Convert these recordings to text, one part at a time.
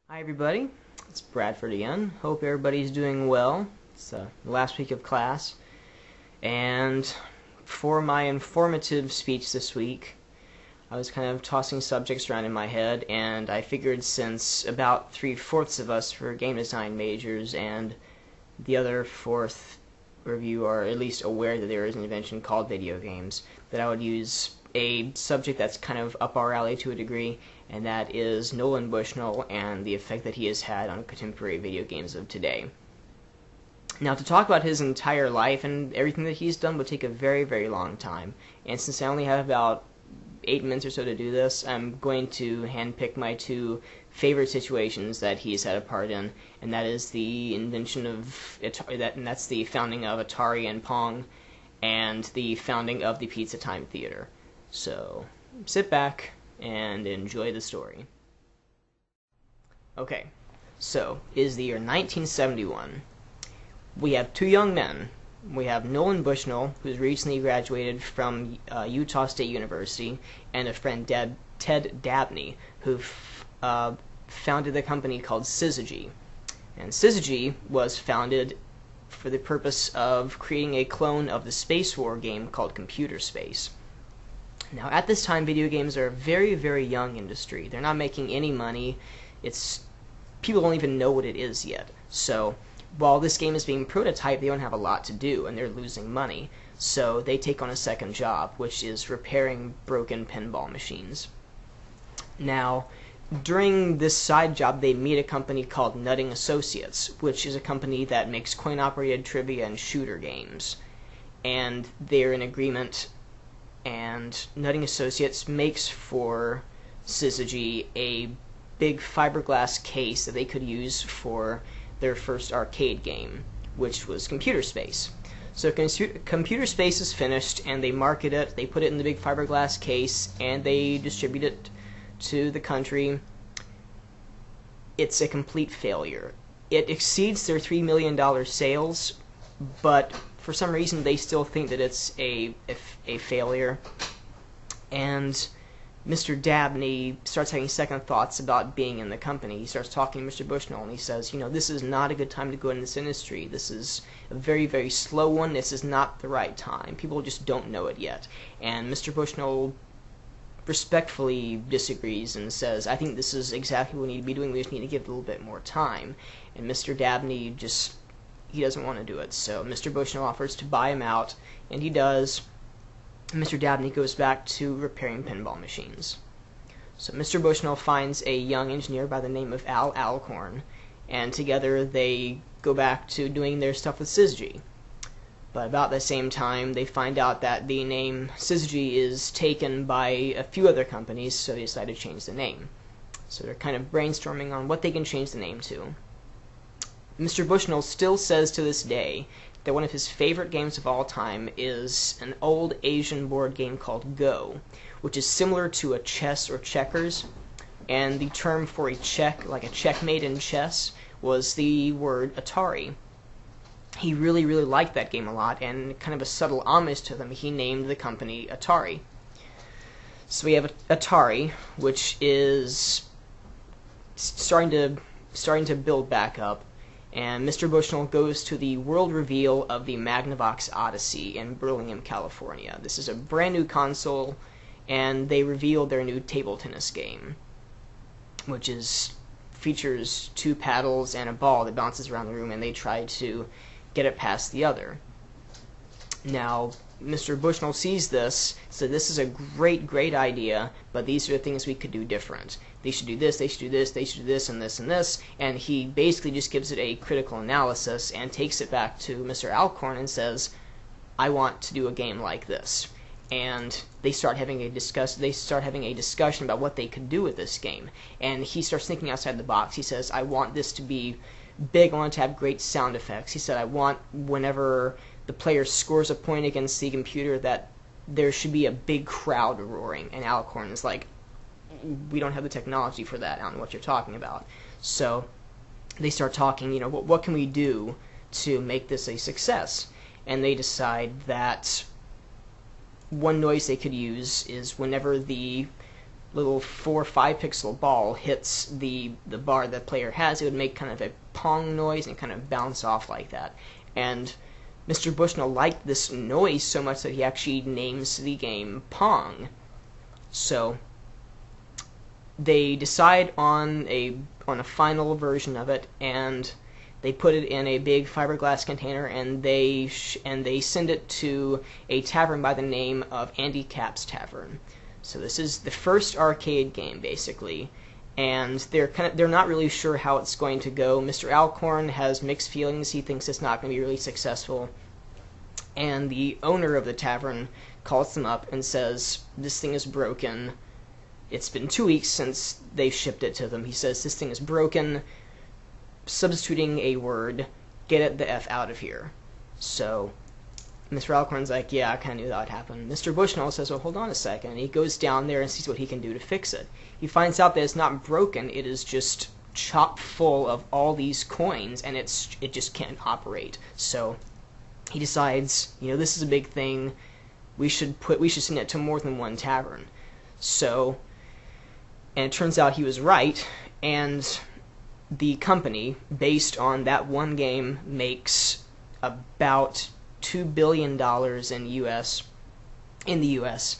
Hi everybody, it's Bradford again. Hope everybody's doing well. It's the last week of class, and for my informative speech this week, I was kind of tossing subjects around in my head, and I figured since about 3/4 of us were game design majors, and the other fourth of you are at least aware that there is an invention called video games, that I would use a subject that's kind of up our alley to a degree, and that is Nolan Bushnell and the effect that he has had on contemporary video games of today. Now, to talk about his entire life and everything that he's done would take a very, very long time, and since I only have about 8 minutes or so to do this, I'm going to handpick my two favorite situations that he's had a part in, and that is the invention of and that's the founding of Atari and Pong, and the founding of the Pizza Time Theater. So sit back and enjoy the story. Okay, so it is the year 1971. We have two young men. We have Nolan Bushnell, who's recently graduated from Utah State University, and a friend, Ted Dabney, who founded the company called Syzygy. And Syzygy was founded for the purpose of creating a clone of the space war game called Computer Space. Now, at this time, video games are a very, very young industry. They're not making any money. People don't even know what it is yet. So while this game is being prototyped, they don't have a lot to do, and they're losing money. So they take on a second job, which is repairing broken pinball machines. Now, during this side job, they meet a company called Nutting Associates, which is a company that makes coin-operated trivia and shooter games. And they're in agreement, and Nutting Associates makes for Syzygy a big fiberglass case that they could use for their first arcade game, which was Computer Space. So Computer Space is finished, and they market it, they put it in the big fiberglass case, and they distribute it to the country. It's a complete failure. It exceeds their $3 million sales, but for some reason they still think that it's a failure. And Mr. Dabney starts having second thoughts about being in the company. He starts talking to Mr. Bushnell, and he says, this is not a good time to go in this industry. This is a very, very slow one. This is not the right time. People just don't know it yet. And Mr. Bushnell respectfully disagrees and says, I think this is exactly what we need to be doing. We just need to give it a little bit more time. And Mr. Dabney he doesn't want to do it. So Mr. Bushnell offers to buy him out, and he does. Mr. Dabney goes back to repairing pinball machines. So Mr. Bushnell finds a young engineer by the name of Al Alcorn, and together they go back to doing their stuff with Syzygy. But about the same time, they find out that the name Syzygy is taken by a few other companies, so they decide to change the name. So they're kind of brainstorming on what they can change the name to. Mr. Bushnell still says to this day that one of his favorite games of all time is an old Asian board game called Go, which is similar to a chess or checkers, and the term for a check, like a checkmate in chess, was the word Atari. He really, really liked that game a lot, and kind of a subtle homage to them, he named the company Atari. So we have Atari, which is starting to build back up, and Mr. Bushnell goes to the world reveal of the Magnavox Odyssey in Burlingame, California. This is a brand new console, and they revealed their new table tennis game, which features two paddles and a ball that bounces around the room, and they try to get it past the other. Now, Mr. Bushnell sees this, so this is a great, great idea, but these are the things we could do different. They should do this, they should do this, they should do this, and this, and this, and he basically just gives it a critical analysis and takes it back to Mr. Alcorn and says, I want to do a game like this. And they start having a discussion about what they could do with this game. And he starts thinking outside the box. He says, I want this to be big, I want it to have great sound effects. He said, I want whenever the player scores a point against the computer that there should be a big crowd roaring. And Alcorn is like, we don't have the technology for that. I don't know what you're talking about. So they start talking, what can we do to make this a success? And they decide that one noise they could use is whenever the little 4 or 5 pixel ball hits the bar the player has, it would make kind of a pong noise and kind of bounce off like that. And Mr. Bushnell liked this noise so much that he actually names the game Pong. So they decide on a final version of it, and they put it in a big fiberglass container, and they send it to a tavern by the name of Andy Capp's Tavern. So this is the first arcade game, basically, and they're not really sure how it's going to go. Mr. Alcorn has mixed feelings. He thinks it's not going to be really successful, and the owner of the tavern calls them up and says, this thing is broken. It's been 2 weeks since they shipped it to them. He says, this thing is broken. Substituting a word, get it the F out of here. So Mr. Alcorn's like, yeah, I kind of knew that would happen. Mr. Bushnell says, well, hold on a second. And he goes down there and sees what he can do to fix it. He finds out that it's not broken. It is just chock full of all these coins, and it just can't operate. So he decides, this is a big thing. We should send it to more than one tavern. So, and it turns out he was right, and the company, based on that one game, makes about $2 billion in the U.S.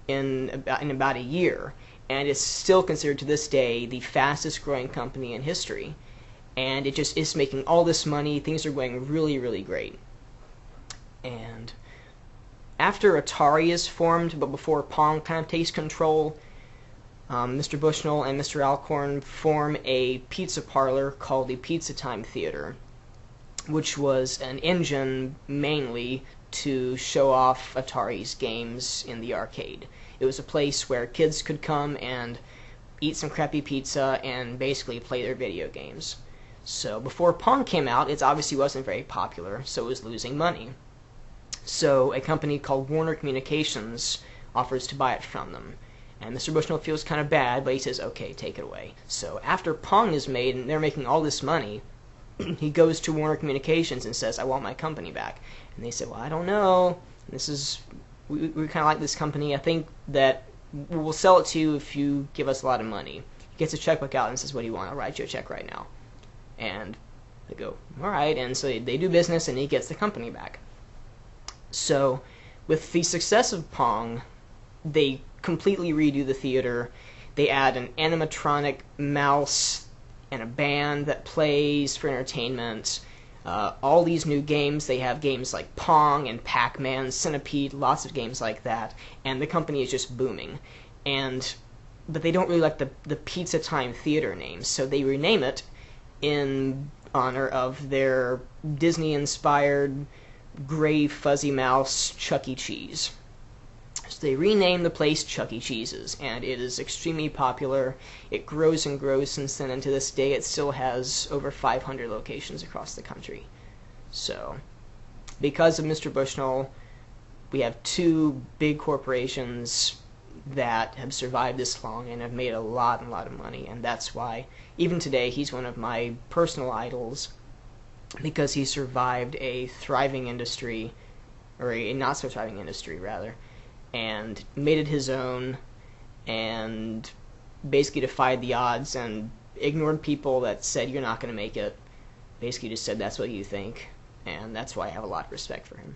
in about a year, and it's still considered to this day the fastest growing company in history. And it just is making all this money. Things are going really, really great. And after Atari is formed, but before Pong kind of takes control, Mr. Bushnell and Mr. Alcorn form a pizza parlor called the Pizza Time Theater, which was an engine mainly to show off Atari's games in the arcade. It was a place where kids could come and eat some crappy pizza and basically play their video games. So before Pong came out, it obviously wasn't very popular, so it was losing money. So a company called Warner Communications offers to buy it from them. And Mr. Bushnell feels kind of bad, but he says, okay, take it away. So after Pong is made and they're making all this money, he goes to Warner Communications and says, I want my company back. And they said, well, I don't know. We kind of like this company. I think that we'll sell it to you if you give us a lot of money. He gets a checkbook out and says, what do you want? I'll write you a check right now. And they go, all right. And so they do business, and he gets the company back. So with the success of Pong, they completely redo the theater. They add an animatronic mouse and a band that plays for entertainment. All these new games, they have games like Pong and Pac-Man, Centipede, lots of games like that, and the company is just booming. But they don't really like the Pizza Time Theater name, so they rename it in honor of their Disney-inspired gray fuzzy mouse Chuck E. Cheese. So they rename the place Chuck E. Cheese's, and it is extremely popular. It grows and grows since then, and to this day it still has over 500 locations across the country. So, because of Mr. Bushnell, we have two big corporations that have survived this long and have made a lot of money, and that's why, even today, he's one of my personal idols, because he survived a thriving industry, or a not-so-thriving industry, rather, and made it his own, and basically defied the odds and ignored people that said you're not going to make it. Basically just said that's what you think, and that's why I have a lot of respect for him.